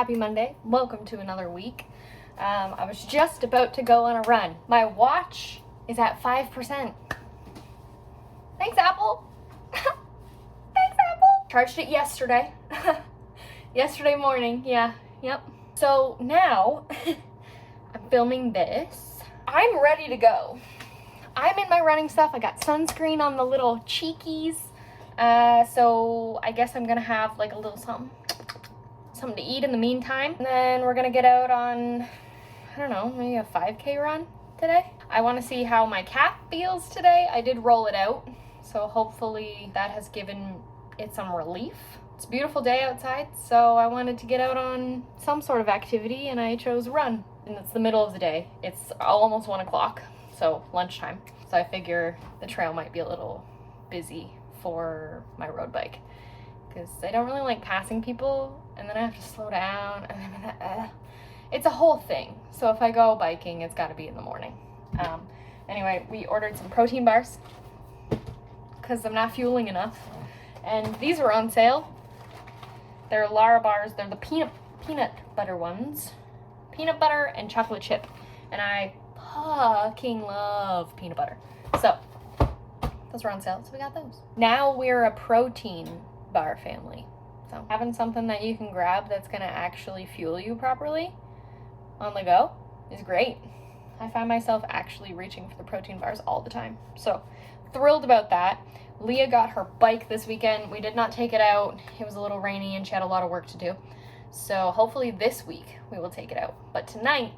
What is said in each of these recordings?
Happy Monday. Welcome to another week. I was just about to go on a run. My watch is at 5%. Thanks, Apple. Thanks, Apple. Charged it yesterday. Yesterday morning. Yep. So now I'm filming this. I'm ready to go. I'm in my running stuff. I got sunscreen on the little cheekies. So I guess I'm gonna have like a little something to eat in the meantime. And then we're gonna get out on, I don't know, maybe a 5K run today. I wanna see how my calf feels today. I did roll it out, so hopefully that has given it some relief. It's a beautiful day outside, so I wanted to get out on some sort of activity and I chose run. And it's the middle of the day. It's almost 1 o'clock, so lunchtime. So I figure the trail might be a little busy for my road bike because I don't really like passing people and then I have to slow down and then it's a whole thing. So if I go biking, it's got to be in the morning. Anyway, we ordered some protein bars because I'm not fueling enough, and these were on sale. They're Lara bars. They're the peanut butter ones, peanut butter and chocolate chip, and I fucking love peanut butter. So those were on sale, so we got those. Now we're a protein bar family. So having something that you can grab that's gonna actually fuel you properly on the go is great. I find myself actually reaching for the protein bars all the time. So thrilled about that. Leah got her bike this weekend. We did not take it out. It was a little rainy and she had a lot of work to do. So hopefully this week we will take it out. But tonight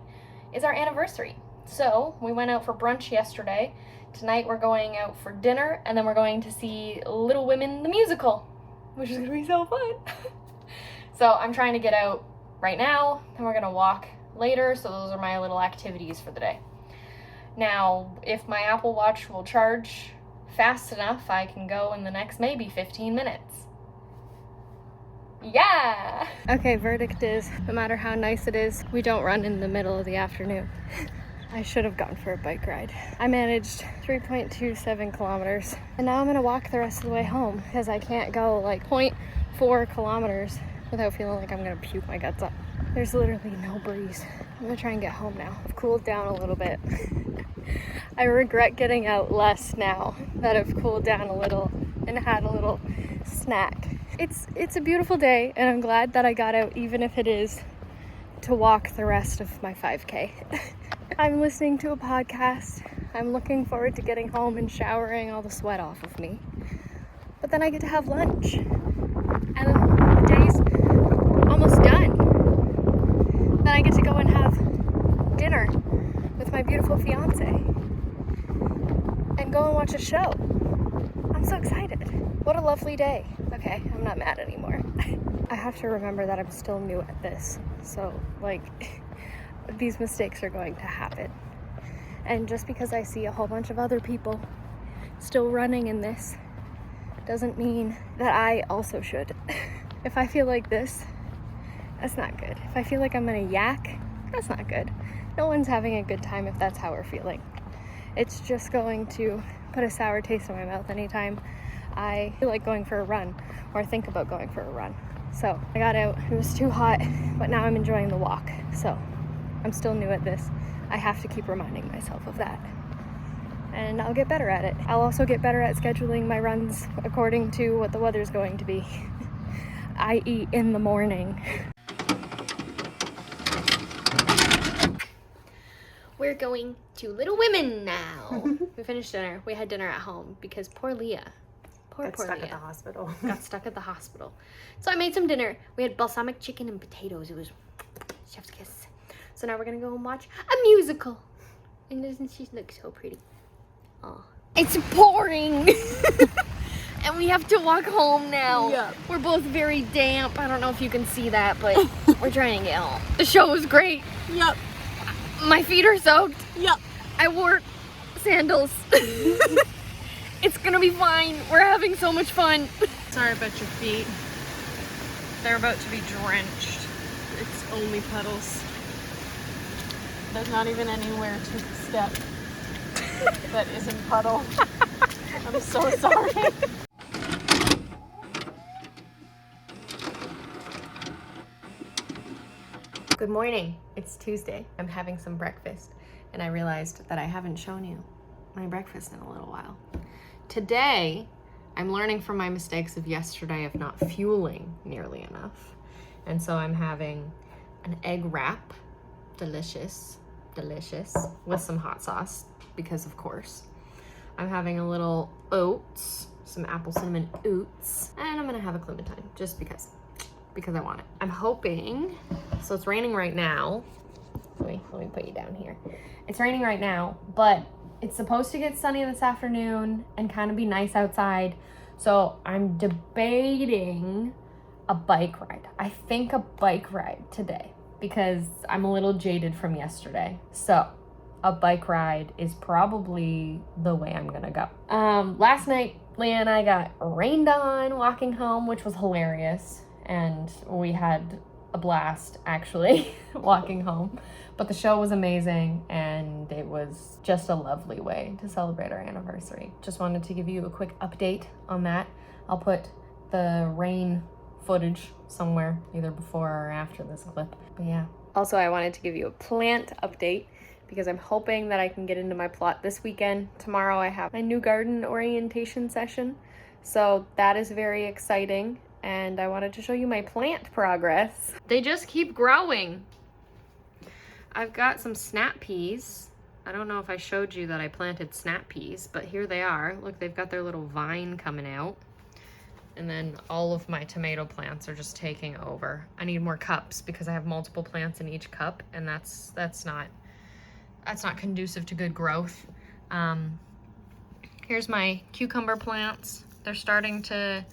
is our anniversary. So we went out for brunch yesterday. Tonight we're going out for dinner, and then we're going to see Little Women the musical, which is gonna be so fun. So I'm trying to get out right now, and we're gonna walk later, so those are my little activities for the day. Now, if my Apple Watch will charge fast enough, I can go in the next maybe 15 minutes. Yeah! Okay, verdict is, no matter how nice it is, we don't run in the middle of the afternoon. I should have gone for a bike ride. I managed 3.27 kilometers, and now I'm gonna walk the rest of the way home because I can't go like 0.4 kilometers without feeling like I'm gonna puke my guts up. There's literally no breeze. I'm gonna try and get home now. I've cooled down a little bit. I regret getting out less now that I've cooled down a little and had a little snack. It's a beautiful day, and I'm glad that I got out, even if it is to walk the rest of my 5K. I'm listening to a podcast. I'm looking forward to getting home and showering all the sweat off of me. But then I get to have lunch. And then the day's almost done. Then I get to go and have dinner with my beautiful fiance. And go and watch a show. I'm so excited. What a lovely day. Okay, I'm not mad anymore. I have to remember that I'm still new at this. So, these mistakes are going to happen. And just because I see a whole bunch of other people still running in this doesn't mean that I also should. If I feel like this, that's not good. If I feel like I'm gonna yak, that's not good. No one's having a good time if that's how we're feeling. It's just going to put a sour taste in my mouth anytime I feel like going for a run or think about going for a run. So I got out, it was too hot, but now I'm enjoying the walk. So I'm still new at this. I have to keep reminding myself of that. And I'll get better at it. I'll also get better at scheduling my runs according to what the weather's going to be, i.e. in the morning. We're going to Little Women now. We finished dinner. We had dinner at home because poor Leah. Got stuck at the hospital. Got stuck at the hospital. So I made some dinner. We had balsamic chicken and potatoes. It was chef's kiss. So now we're gonna go and watch a musical. And doesn't she look so pretty? Oh, it's pouring. And we have to walk home now. Yep. We're both very damp. I don't know if you can see that, but we're trying to get home. The show was great. Yep. My feet are soaked. Yep. I wore sandals. It's gonna be fine. We're having so much fun. Sorry about your feet. They're about to be drenched. It's only puddles. There's not even anywhere to step that isn't puddle. I'm so sorry. Good morning. It's Tuesday. I'm having some breakfast and I realized that I haven't shown you my breakfast in a little while. Today, I'm learning from my mistakes of yesterday of not fueling nearly enough. And so I'm having an egg wrap, delicious, with some hot sauce, because of course. I'm having a little oats, some apple cinnamon oats, and I'm gonna have a clementine, just because I want it. I'm hoping, so it's raining right now. Let me put you down here. It's raining right now, but it's supposed to get sunny this afternoon and kind of be nice outside. So I'm debating a bike ride. I think a bike ride today because I'm a little jaded from yesterday. So a bike ride is probably the way I'm gonna go. Last night, Leah and I got rained on walking home, which was hilarious. And we had a blast actually walking home. But the show was amazing and it was just a lovely way to celebrate our anniversary. Just wanted to give you a quick update on that. I'll put the rain footage somewhere, either before or after this clip. But yeah. Also, I wanted to give you a plant update because I'm hoping that I can get into my plot this weekend. Tomorrow I have my new garden orientation session. So that is very exciting. And I wanted to show you my plant progress. They just keep growing. I've got some snap peas. I don't know if I showed you that I planted snap peas, but here they are. Look, they've got their little vine coming out. And then all of my tomato plants are just taking over. I need more cups because I have multiple plants in each cup, and that's not conducive to good growth. Here's my cucumber plants. They're starting to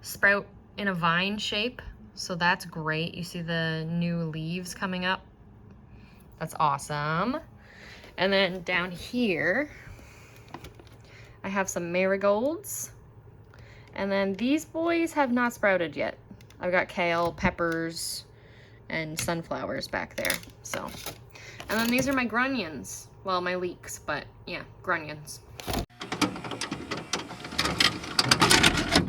sprout in a vine shape, so that's great. You see the new leaves coming up. That's awesome. And then down here, I have some marigolds. And then these boys have not sprouted yet. I've got kale, peppers, and sunflowers back there, so. And then these are my grunions. Well, my leeks, but yeah, grunions.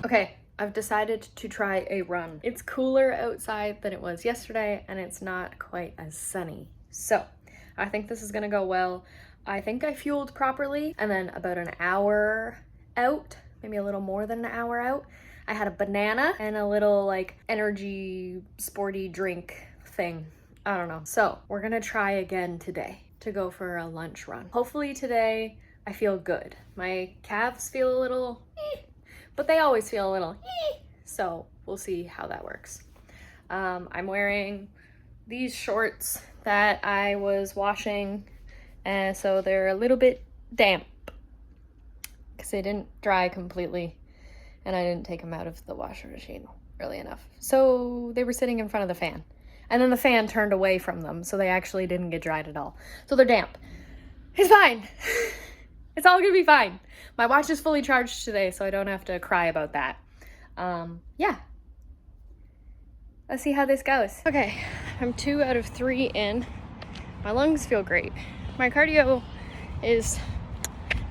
Okay, I've decided to try a run. It's cooler outside than it was yesterday, and it's not quite as sunny. So, I think this is gonna go well. I think I fueled properly, and then about an hour out, maybe a little more than an hour out, I had a banana and a little like energy sporty drink thing. I don't know. So, we're gonna try again today to go for a lunch run. Hopefully today I feel good. My calves feel a little but they always feel a little so we'll see how that works. I'm wearing these shorts that I was washing, and so they're a little bit damp because they didn't dry completely and I didn't take them out of the washing machine early enough. So they were sitting in front of the fan, and then the fan turned away from them, so they actually didn't get dried at all. So they're damp. It's fine. It's all gonna be fine. My watch is fully charged today, so I don't have to cry about that. Yeah. Let's see how this goes. Okay, I'm 2 out of 3 in. My lungs feel great. My cardio is,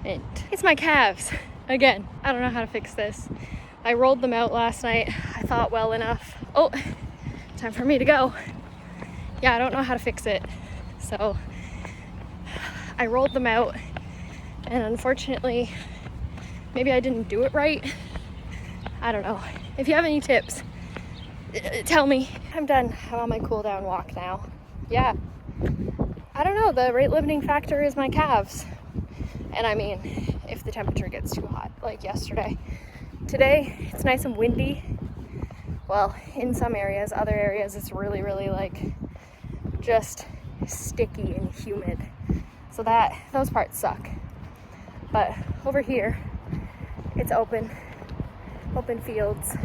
it's my calves. Again, I don't know how to fix this. I rolled them out last night. I thought well enough. Oh, time for me to go. Yeah, I don't know how to fix it. So I rolled them out, and unfortunately, maybe I didn't do it right. I don't know. If you have any tips, tell me. I'm done. I'm on my cool down walk now. Yeah. I don't know. The rate limiting factor is my calves. And I mean, if the temperature gets too hot, like yesterday. Today, it's nice and windy. Well, in some areas. Other areas, it's really, really like just sticky and humid. So those parts suck. But over here, it's open fields,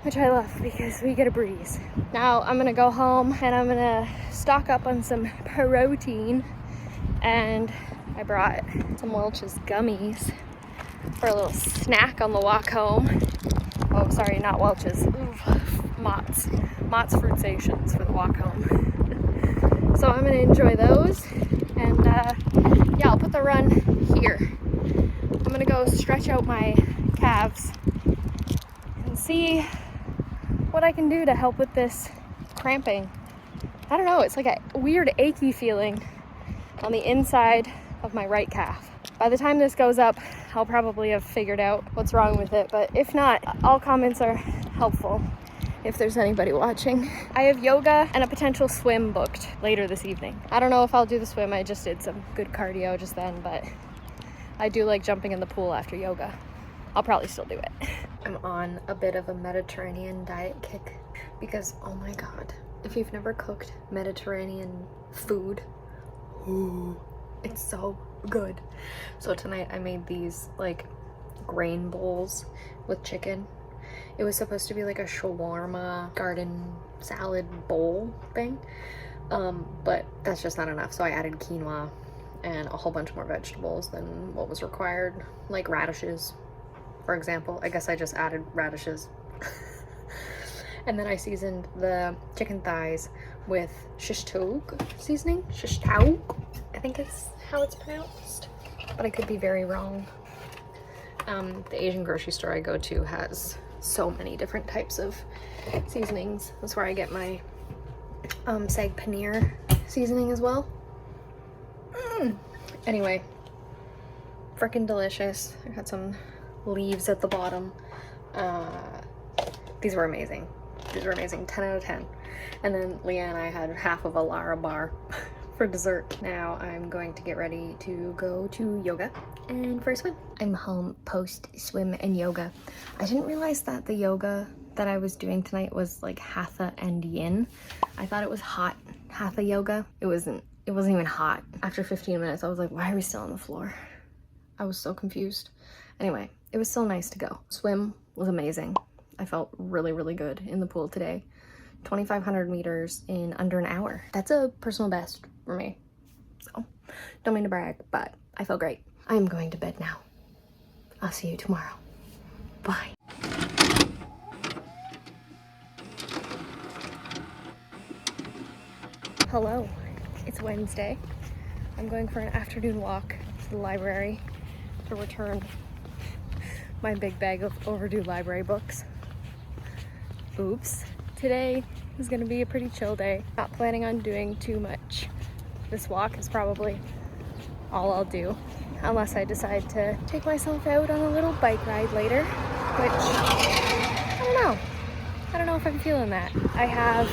which I love because we get a breeze. Now I'm gonna go home and I'm gonna stock up on some protein, and I brought some Welch's gummies for a little snack on the walk home. Oh, sorry, not Welch's. Mott's Fruit Stations for the walk home. So I'm gonna enjoy those, and yeah, I'll put the run here. I'm gonna go stretch out my calves and see what I can do to help with this cramping. I don't know, it's like a weird achy feeling on the inside of my right calf. By the time this goes up, I'll probably have figured out what's wrong with it, but if not, all comments are helpful if there's anybody watching. I have yoga and a potential swim booked later this evening. I don't know if I'll do the swim, I just did some good cardio just then, but I do like jumping in the pool after yoga. I'll probably still do it. I'm on a bit of a Mediterranean diet kick because, oh my God, if you've never cooked Mediterranean food, ooh, it's so good. So tonight I made these like grain bowls with chicken. It was supposed to be like a shawarma garden salad bowl thing, but that's just not enough. So I added quinoa and a whole bunch more vegetables than what was required, like radishes, for example. I guess I just added radishes. And then I seasoned the chicken thighs with shish taouk seasoning. Shish taouk, I think is how it's pronounced, but I could be very wrong. The Asian grocery store I go to has so many different types of seasonings. That's where I get my sag paneer seasoning as well. Anyway, freaking delicious. I got some leaves at the bottom. These were amazing. These were amazing. 10 out of 10. And then Leah and I had half of a Lara bar for dessert. Now I'm going to get ready to go to yoga and for a swim. I'm home post swim and yoga. I didn't realize that the yoga that I was doing tonight was like hatha and yin. I thought it was hot hatha yoga. It wasn't even hot. After 15 minutes, I was like, why are we still on the floor? I was so confused. Anyway, it was still nice to go. Swim was amazing. I felt really, really good in the pool today. 2,500 meters in under an hour. That's a personal best for me. So, don't mean to brag, but I feel great. I am going to bed now. I'll see you tomorrow. Bye. Hello, it's Wednesday. I'm going for an afternoon walk to the library to return my big bag of overdue library books. Oops. Today is gonna be a pretty chill day. Not planning on doing too much. This walk is probably all I'll do, unless I decide to take myself out on a little bike ride later, which, I don't know. I don't know if I'm feeling that. I have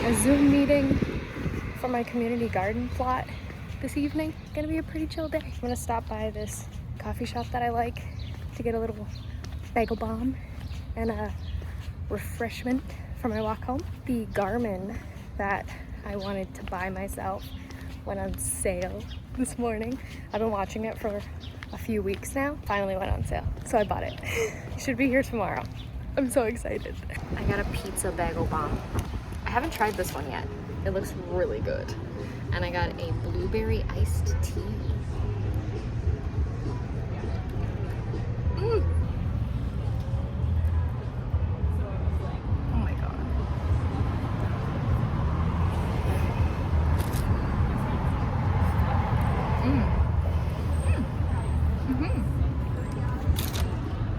a Zoom meeting for my community garden plot this evening. It's gonna be a pretty chill day. I'm gonna stop by this coffee shop that I like to get a little bagel bomb and a refreshment for my walk home. The Garmin that I wanted to buy myself went on sale this morning. I've been watching it for a few weeks now. Finally went on sale, so I bought it. It should be here tomorrow. I'm so excited. I got a pizza bagel bomb. I haven't tried this one yet. It looks really good. And I got a blueberry iced tea.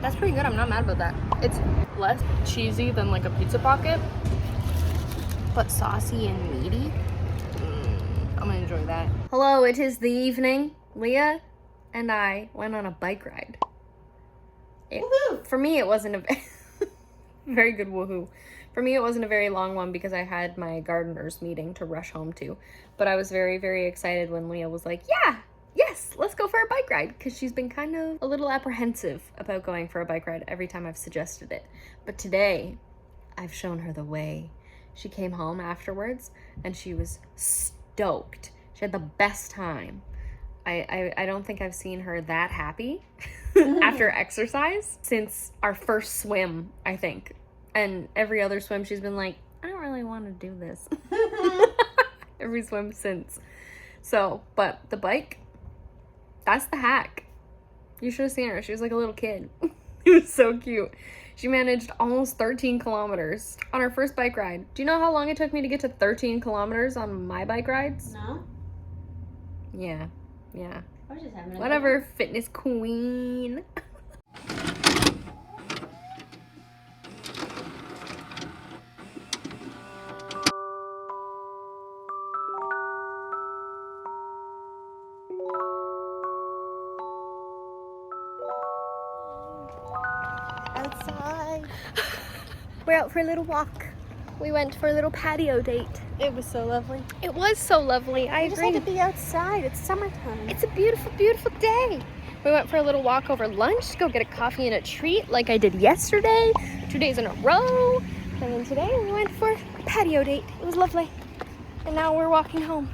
That's pretty good. I'm not mad about that. It's less cheesy than like a pizza pocket, but saucy and meaty. I'm gonna enjoy that. Hello, it is the evening. Leah and I went on a bike ride. For me, it wasn't a very good woohoo. For me, it wasn't a very long one because I had my gardeners meeting to rush home to. But I was very, very excited when Leah was like, yeah, yes, let's go for a bike ride, because she's been kind of a little apprehensive about going for a bike ride every time I've suggested it. But today, I've shown her the way. She came home afterwards and she was stoked. She had the best time. I don't think I've seen her that happy after exercise since our first swim, I think. And every other swim she's been like, I don't really want to do this. Every swim since. So, but the bike, that's the hack. You should have seen her. She was like a little kid. It was so cute. She managed almost 13 kilometers on her first bike ride. Do you know how long it took me to get to 13 kilometers on my bike rides? No. Yeah. I was just having Whatever, fitness queen. outside. We're out for a little walk. We went for a little patio date. It was so lovely. It was so lovely. I just agree. had to be outside. It's summertime. It's a beautiful, beautiful day. We went for a little walk over lunch to go get a coffee and a treat like I did yesterday, 2 days in a row. And then today we went for a patio date. It was lovely. And now we're walking home.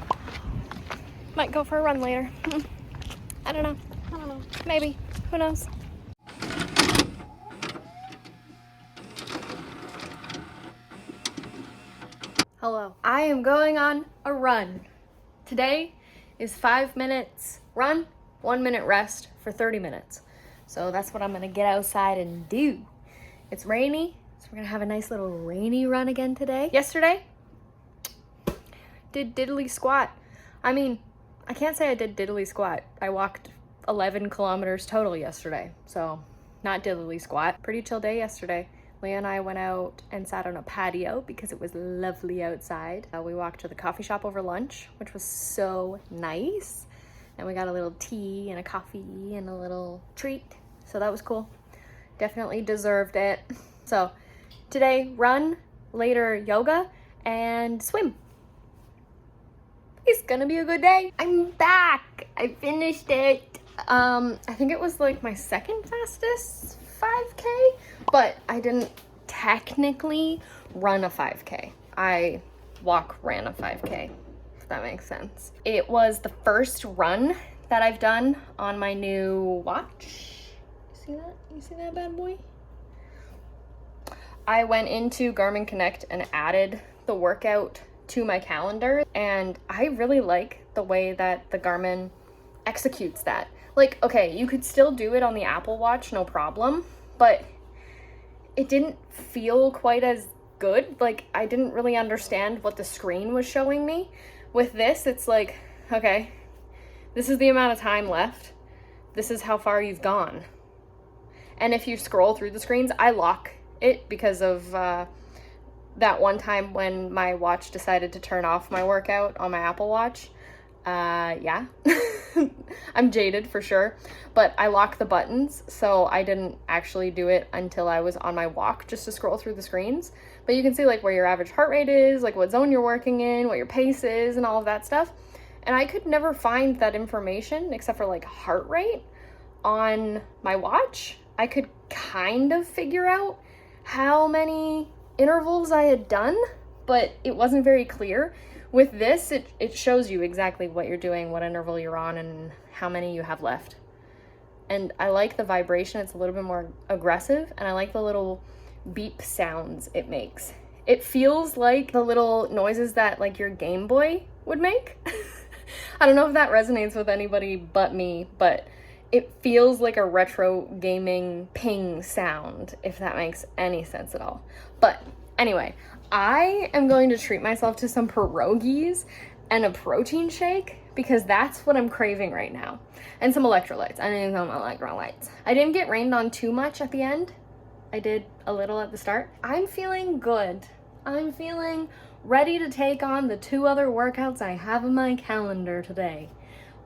Might go for a run later. I don't know. Maybe. Who knows? Hello. I am going on a run. Today is 5 minutes run, 1 minute rest for 30 minutes. So that's what I'm gonna get outside and do. It's rainy, so we're gonna have a nice little rainy run again today. Yesterday, did diddly squat. I mean, I can't say I did diddly squat. I walked 11 kilometers total yesterday, so not diddly squat. Pretty chill day yesterday. Leah and I went out and sat on a patio because it was lovely outside. We walked to the coffee shop over lunch, which was so nice. And we got a little tea and a coffee and a little treat. So that was cool. Definitely deserved it. So today, run, later yoga, and swim. It's gonna be a good day. I'm back. I finished it. I think it was like my second fastest 5K, but I didn't technically run a 5K. I ran a 5K, if that makes sense. It was the first run that I've done on my new watch. See that? You see that bad boy? I went into Garmin Connect and added the workout to my calendar, and I really like the way that the Garmin executes that. Like, okay, you could still do it on the Apple Watch, no problem, but it didn't feel quite as good. Like, I didn't really understand what the screen was showing me. With this, it's like, okay, this is the amount of time left. This is how far you've gone. And if you scroll through the screens, I lock it because of that one time when my watch decided to turn off my workout on my Apple Watch. Yeah, I'm jaded for sure, but I lock the buttons, so I didn't actually do it until I was on my walk just to scroll through the screens. But you can see like where your average heart rate is, like what zone you're working in, what your pace is, and all of that stuff. And I could never find that information except for like heart rate on my watch. I could kind of figure out how many intervals I had done, but it wasn't very clear. With this, it shows you exactly what you're doing, what interval you're on, and how many you have left. And I like the vibration. It's a little bit more aggressive, and I like the little beep sounds it makes. It feels like the little noises that like your Game Boy would make. I don't know if that resonates with anybody but me, but it feels like a retro gaming ping sound, if that makes any sense at all. But anyway, I am going to treat myself to some pierogies and a protein shake because that's what I'm craving right now. And some electrolytes. I need some electrolytes. I didn't get rained on too much at the end. I did a little at the start. I'm feeling good. I'm feeling ready to take on the 2 other workouts I have in my calendar today.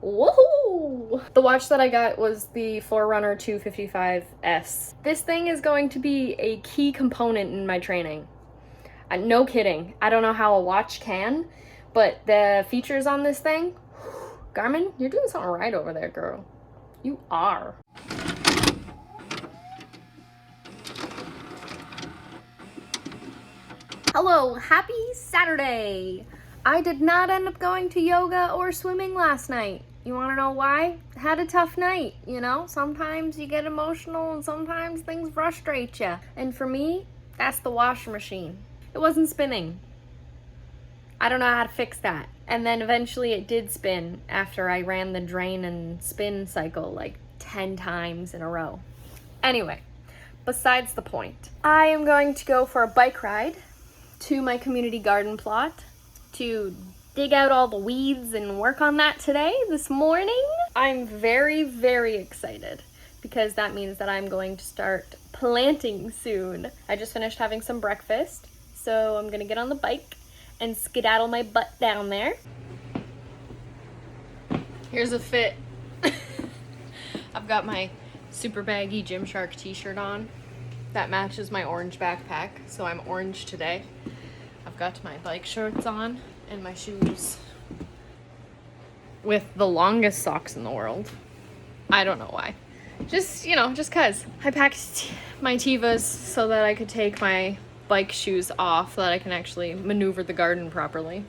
Woohoo! The watch that I got was the Forerunner 255S. This thing is going to be a key component in my training. No kidding. I don't know how a watch can, but the features on this thing, Garmin, you're doing something right over there, girl. You are. Hello, happy Saturday. I did not end up going to yoga or swimming last night. You want to know why? I had a tough night, you know? Sometimes you get emotional and sometimes things frustrate you. And for me, that's the washer machine. It wasn't spinning. I don't know how to fix that. And then eventually it did spin after I ran the drain and spin cycle like 10 times in a row. Anyway, besides the point. I am going to go for a bike ride to my community garden plot to dig out all the weeds and work on that this morning. I'm very, very excited because that means that I'm going to start planting soon. I just finished having some breakfast, so I'm gonna get on the bike and skedaddle my butt down there. Here's a fit. I've got my super baggy Gymshark t-shirt on that matches my orange backpack. So I'm orange today. I've got my bike shorts on and my shoes with the longest socks in the world. I don't know why. Just, you know, just cause. I packed my Tevas so that I could take my bike shoes off so that I can actually maneuver the garden properly.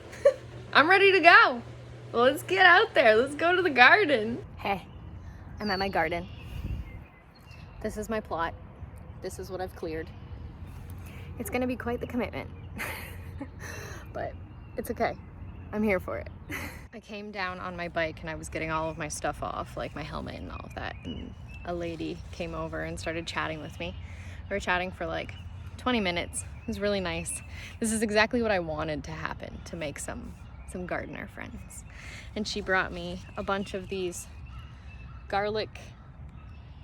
I'm ready to go. Let's get out there. Let's go to the garden. Hey, I'm at my garden. This is my plot. This is what I've cleared. It's gonna be quite the commitment, but it's okay. I'm here for it. I came down on my bike and I was getting all of my stuff off, like my helmet and all of that, and a lady came over and started chatting with me. We were chatting for like 20 minutes. It was really nice. This is exactly what I wanted to happen, to make some gardener friends. And she brought me a bunch of these garlic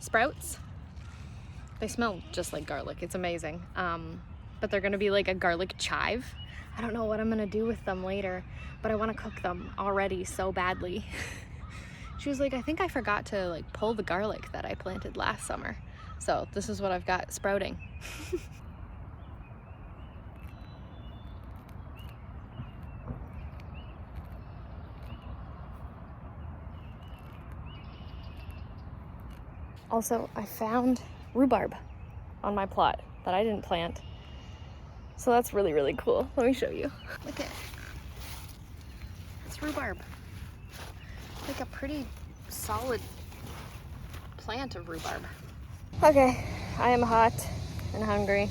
sprouts. They smell just like garlic. It's amazing. But they're gonna be like a garlic chive. I don't know what I'm gonna do with them later, but I wanna cook them already so badly. She was like, I think I forgot to like pull the garlic that I planted last summer. So this is what I've got sprouting. Also, I found rhubarb on my plot that I didn't plant. So that's really, really cool. Let me show you. Look at it. It's rhubarb. Like a pretty solid plant of rhubarb. Okay, I am hot and hungry.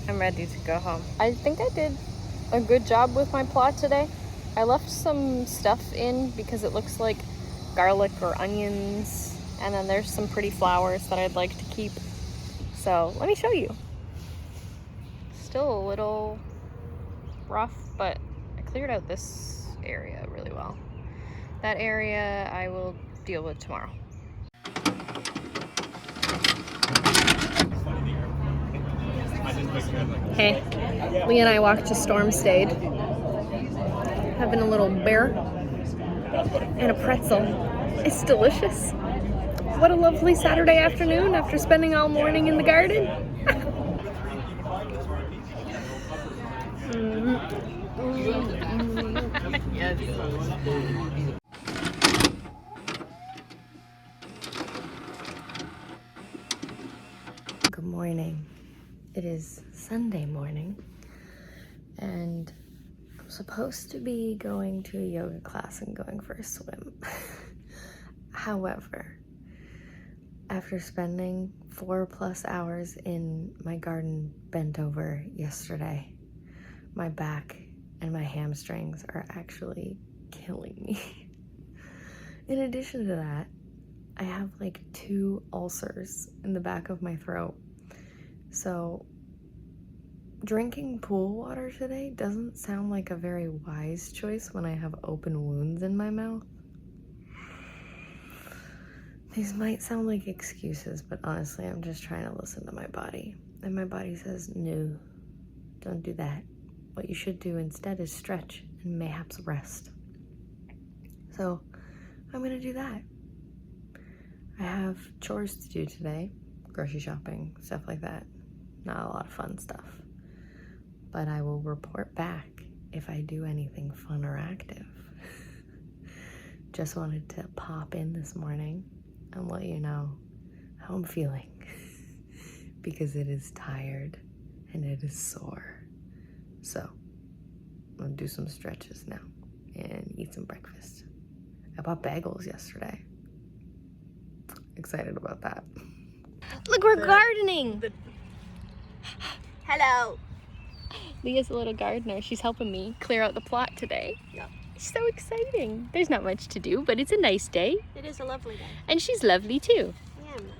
I'm ready to go home. I think I did a good job with my plot today. I left some stuff in because it looks like garlic or onions. And then there's some pretty flowers that I'd like to keep. So let me show you. Still a little rough, but I cleared out this area really well. That area I will deal with tomorrow. Hey, Lee and I walked to Stormstade, having a little beer and a pretzel. It's delicious. What a lovely Saturday afternoon after spending all morning in the garden. Yes. Good morning. It is Sunday morning, and I'm supposed to be going to a yoga class and going for a swim. However, after spending 4+ hours in my garden bent over yesterday, my back and my hamstrings are actually killing me. In addition to that, I have like 2 ulcers in the back of my throat. So drinking pool water today doesn't sound like a very wise choice when I have open wounds in my mouth. These might sound like excuses, but honestly, I'm just trying to listen to my body. And my body says, no, don't do that. What you should do instead is stretch and mayhaps rest. So I'm gonna do that. I have chores to do today, grocery shopping, stuff like that. Not a lot of fun stuff. But I will report back if I do anything fun or active. Just wanted to pop in this morning and let you know how I'm feeling. Because it is tired and it is sore. So I'm gonna do some stretches now and eat some breakfast. I bought bagels yesterday. Excited about that. Look, we're gardening. Hello. Leah's a little gardener. She's helping me clear out the plot today. Yeah. It's so exciting. There's not much to do, but it's a nice day. It is a lovely day. And she's lovely too. I am.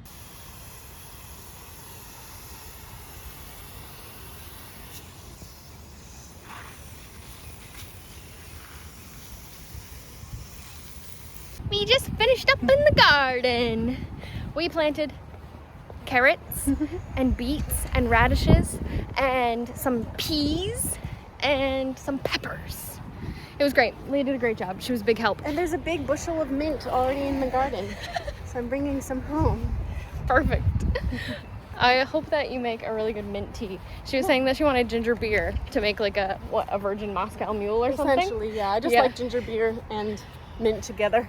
We just finished up in the garden. We planted carrots and beets and radishes and some peas and some peppers. It was great. Leah did a great job. She was a big help. And there's a big bushel of mint already in the garden. So I'm bringing some home. Perfect. I hope that you make a really good mint tea. She was saying that she wanted ginger beer to make like a virgin Moscow Mule or something. Essentially, yeah. I just like ginger beer and mint together.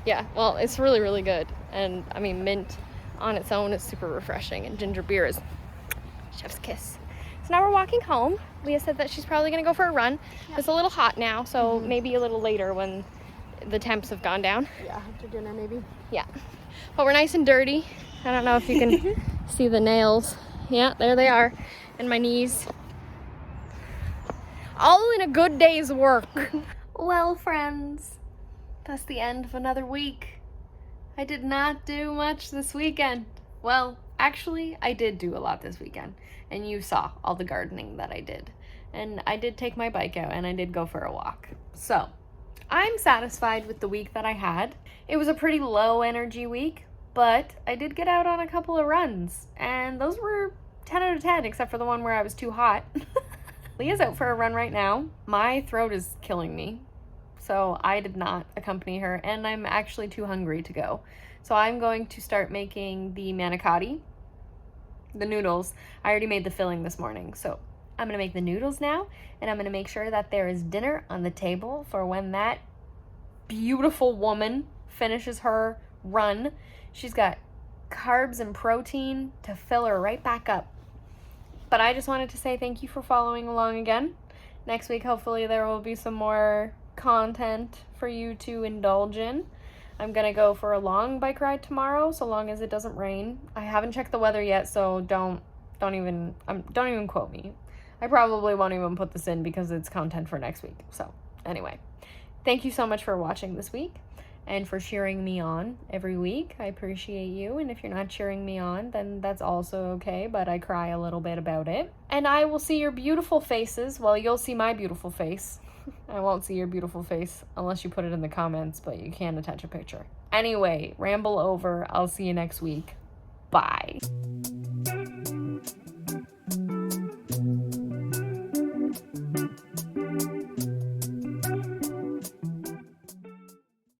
Yeah, well, it's really, really good. And I mean, mint on its own is super refreshing, and ginger beer is chef's kiss. So now we're walking home. Leah said that she's probably gonna go for a run. Yeah. It's a little hot now, so maybe a little later when the temps have gone down. Yeah, after dinner maybe. Yeah, but we're nice and dirty. I don't know if you can see the nails. Yeah, there they are, and my knees. All in a good day's work. Well, friends, that's the end of another week. I did not do much this weekend. Well, actually, I did do a lot this weekend, and you saw all the gardening that I did. And I did take my bike out, and I did go for a walk. So, I'm satisfied with the week that I had. It was a pretty low energy week, but I did get out on a couple of runs, and those were 10 out of 10, except for the one where I was too hot. Leah's out for a run right now. My throat is killing me, so I did not accompany her, and I'm actually too hungry to go. So I'm going to start making the manicotti, the noodles. I already made the filling this morning, so I'm gonna make the noodles now, and I'm gonna make sure that there is dinner on the table for when that beautiful woman finishes her run. She's got carbs and protein to fill her right back up. But I just wanted to say thank you for following along again. Next week, hopefully there will be some more content for you to indulge in. I'm gonna go for a long bike ride tomorrow, so long as it doesn't rain. I haven't checked the weather yet, so don't even quote me. I probably won't even put this in because it's content for next week. So anyway, thank you so much for watching this week and for cheering me on every week. I appreciate you. And if you're not cheering me on, then that's also okay, but I cry a little bit about it. And I will see your beautiful faces. Well, you'll see my beautiful face. I won't see your beautiful face unless you put it in the comments, but you can attach a picture. Anyway, ramble over. I'll see you next week. Bye.